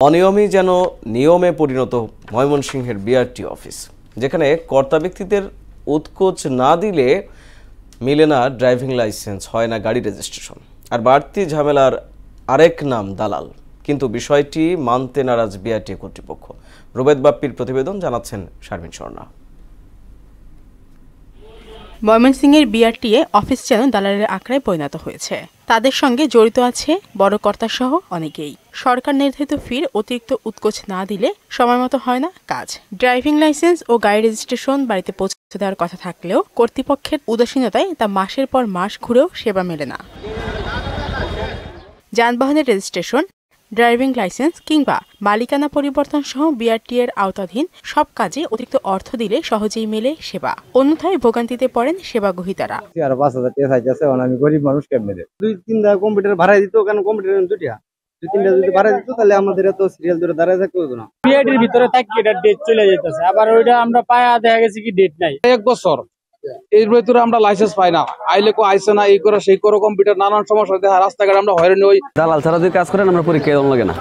অনিয়মই যেন নিয়মে পরিণত ময়মনসিংহের বিআরটি অফিস, যেখানে কর্তা ব্যক্তিদের উৎকোচ না দিলে মিলে না ড্রাইভিং লাইসেন্স, হয় না গাড়ি রেজিস্ট্রেশন। আর বাড়তি ঝামেলার আরেক নাম দালাল। কিন্তু বিষয়টি মানতে নারাজ বিআরটি কর্তৃপক্ষ। রুবেদ বাপ্পির প্রতিবেদন, জানাচ্ছেন শারমিন স্বর্ণা। ময়মনসিংহের বিআরটিএ অফিস যেন দালালের আখড়ায় পরিণত হয়েছে। তাদের সঙ্গে জড়িত আছে বড় কর্তা সহ অনেকেই। সরকার নির্ধারিত ফির অতিরিক্ত উৎকোচ না দিলে সময়মতো হয় না কাজ। ড্রাইভিং লাইসেন্স ও গাড়ি রেজিস্ট্রেশন বাড়িতে পৌঁছে দেওয়ার কথা থাকলেও কর্তৃপক্ষের উদাসীনতায় তা মাসের পর মাস ঘুরেও সেবা মেলে না। যানবাহনের রেজিস্ট্রেশন, ড্রাইভিং লাইসেন্স কিংবা মালিকানা পরিবর্তন সহ বিআরটিএর আওতাধীন সব কাজে অতিরিক্ত অর্থ দিলে সহজেই মেলে সেবা। অন্যথায় ভোগান্তিতে পড়েন সেবা গ্রহীতারা। আর 5,000 টাকা চাইছে, আমি গরিব মানুষ কেমনে দেব? 2-3টা কম্পিউটার ভাড়া দিত, কেন কম্পিউটার দুটিয়া 2-3টা যদি ভাড়া দিত তাহলে আমাদের এত সিরিয়াল ধরে দাঁড়ায় থাকতে হতো না। বিআরটির ভিতরে থাকি এটা ডেট চলে যেতেছে, আবার ওইটা আমরা পায়া দেখা গেছে কি ডেট নাই। 1 বছর এর ভিতরে আমরা লাইসেন্স পাই না, আইলে কো আইসে না, এই করে সেই করে কম্পিউটার নানান সমস্যা দেখা রাস্তাঘাটে আমরা হয়রানি হই। দালাল ছাড়া যদি কাজ করেন আমরা পরীক্ষা দেওয়া লাগে না,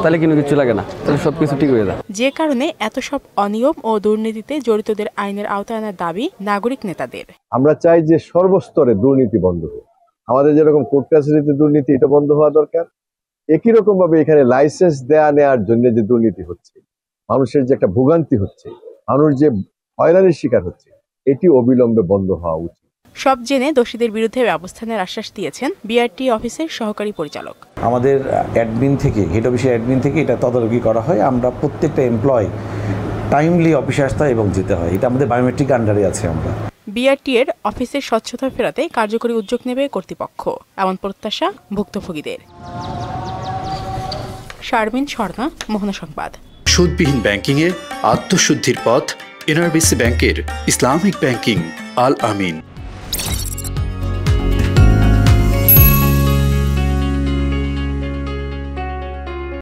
তাহলে কিন্তু কিছু লাগে না, তাহলে সবকিছু ঠিক হয়ে যায়। যে কারণে এত সব অনিয়ম ও দুর্নীতিতে জড়িতদের আইনের আওতায় আনার দাবি নাগরিক নেতাদের। আমরা চাই যে সর্বস্তরে দুর্নীতি বন্ধ হোক। আমাদের যেরকম কোর্ট কাছারিতে দুর্নীতি, এটা বন্ধ হওয়া দরকার। একই রকম ভাবে এখানে লাইসেন্স দেয়া নেওয়ার জন্য যে দুর্নীতি হচ্ছে, মানুষের যে একটা ভোগান্তি হচ্ছে, মানুষ যে হয়রানির শিকার হচ্ছে, এটি অবিলম্বে বন্ধ হওয়া উচিত। সব জেনে দোষীদের বিরুদ্ধে ব্যবস্থা নেওয়ার আশ্বাস দিয়েছেন বিআরটি অফিসের সহকারী পরিচালক। আমাদের অ্যাডমিন থেকে, হেড অফিসের অ্যাডমিন থেকে এটা তদারকি করা হয়। আমরা প্রত্যেকটা এমপ্লয় টাইমলি অফিসে আসতে হয় এবং যেতে হয়, এটা আমাদের বায়োমেট্রিক আন্ডারে আছে। আমরা বিআরটিএর অফিসের স্বচ্ছতা ফেরাতে কার্যকরী উদ্যোগ নেবে কর্তৃপক্ষ, এমন প্রত্যাশা ভুক্তভোগীদের। শারমিন স্বর্ণা, মোহনা সংবাদ। সুদবিহীন ব্যাংকিংয়ে আত্মশুদ্ধির পথ এনআরবিসি ব্যাংকের ইসলামিক ব্যাংকিং আল আমিন।